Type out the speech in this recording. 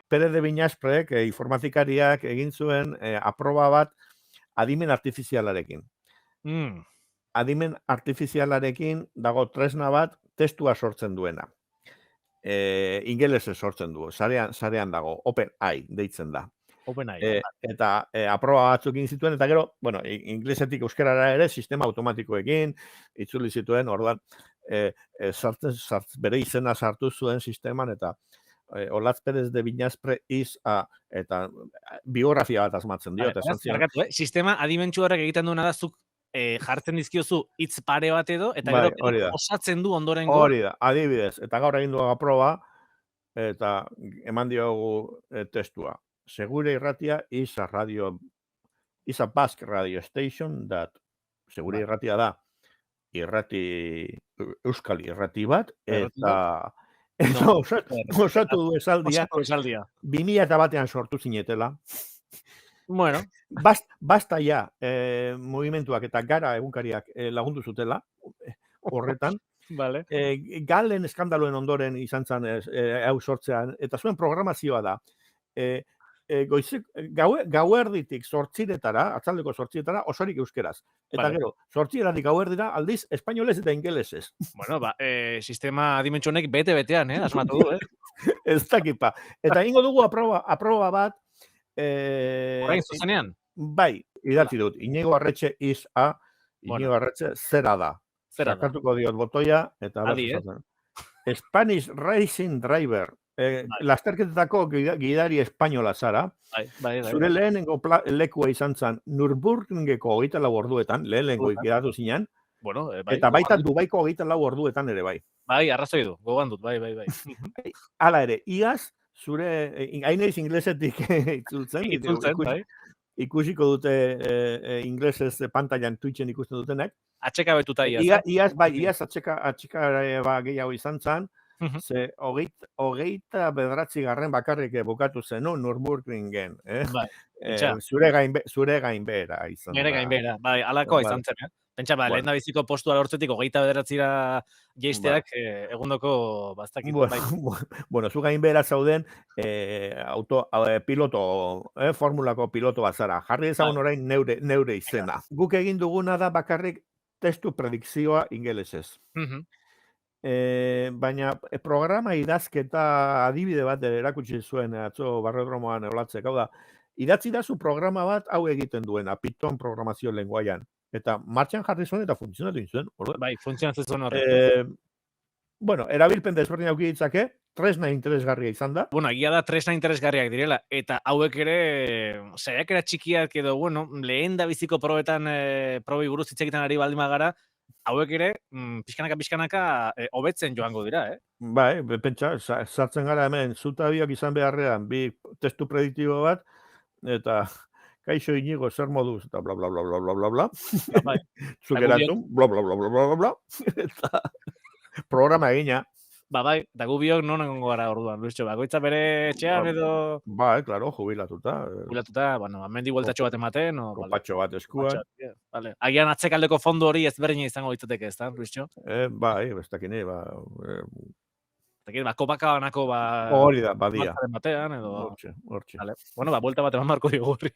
Pérez de Viñasprek, informatikariak egin zuen aproba bat adimen artifizialarekin. Adimen artifizialarekin dago tresna bat testua sortzen duena. Ingelesez sortzen du, sarean dago, OpenAI deitzen da. OpenAI. Eta aproba batzuk egin zituen, eta gero, bueno, inglesetik euskarara ere, sistema automatikoekin, itzuli zituen, orduan, bere izena sartu zuen sisteman, eta Olatz Pérez de Viñaspre eta biografia bat asmatzen dio. Sistema adimentsu horrek egiten duena da, zuk jartzen dizkiozu hitz pare bat edo, eta gero osatzen du ondorengo. Hori da, adibidez, eta gaur egin dugu aproba, eta eman diogu testua. Segure irratia is a Basque radio station that segure irratia da euskal irrati bat, eta osatu du esaldia 2001an sortu zinetela. Bueno. Basta ja movimentuak eta gara egunkariak lagundu zutela horretan. Vale. Galen eskandaluen ondoren izan zen hau sortzean, eta zuen programazioa da. Gauerditik 8:00, atzaldeko 8:00, osorik euskeraz. Eta gero, 8:00 gauerdira aldiz espainolez eta ingelesez. Bueno, sistema adimentsu honek bete-betean, asmatu du, Ez dakipa. Eta ingo dugu aproba bat. Orain zuzenean? Bai, idatzi dut. Iñigo Arretxe Iñigo Arretxe zera da. Sakatuko diot botoia, eta Spanish Racing Driver. Lasterketetako gidari espainola zara. Zure lehenengo lekua izan zen Nürburgringeko 24 orduetan, lehenengo ikidatu zinen. Eta baita Dubaiko 24 orduetan ere bai. Bai, arrazoi du, gogoan dut, bai. Hala ere, iaz, zure, haineiz inglesetik itzultzen, bai. Ikusiko dute inglesez pantailan Twitchen ikusten dutenek. Atxeka betuta iaz. Iaz atxeka gehiago izan zen, ze 29. bakarrik bukatu zen, Nürburgringen. Zure gainbera izan. Nire gainbera, bai, alakoa izan zen. Pentsa, lehen da biziko postua lortzetik 29. jeisteak egundoko bastakit. Bueno, zu gainbera zauden piloto, formulako piloto bat zara. Jarri ezagun orain neure izena. Guk egin duguna da bakarrik testu predikzioa ingelesez. Baina programa idazketa adibide bat erakutsi zuen atzo barrodromoan eolatzek. Hau da, idatzi da zu programa bat hau egiten duena, Python programazio lenguaian. Eta martxan jarri zuen eta funtzionatu zuen. Bai, funtzionatzen zuen horrek. Bueno, erabilpen desberdin auki ditzake, tresna interesgarria izan da. Bueno, egia da tresna interesgarriak direla, eta hauek ere, saiakera txikiak edo, bueno, lehen da biziko probetan, probi buruz hitz egiten ari baldin bagara, hauek ere, pixkanaka, hobetzen joango dira, Bai, pentsa, sartzen gara hemen, zutabiok izan beharrean, bi testu prediktibo bat, eta kaixo Iñigo, zer moduz, eta bla, bla, bla, bla, bla, bla, bla. Zukeratun, bla, bla, bla, bla, bla, bla, bla. Eta programa egina. Bai, eta gu biok non egongo gara orduan, Luisio, bakoitza bere etxean edo... Bai, klaro, jubilatuta. Bueno, amendi bueltatxo bat ematen, o... Kopatxo bat eskuan. Agian atzekaldeko fondo hori ezberdina izango ditzateke, ez da, Luisio? Bai, ez dakine, kopakabanako, hori da, badia. Batean, edo... Hortxe. Bueno, buelta bat eman marko diogurri.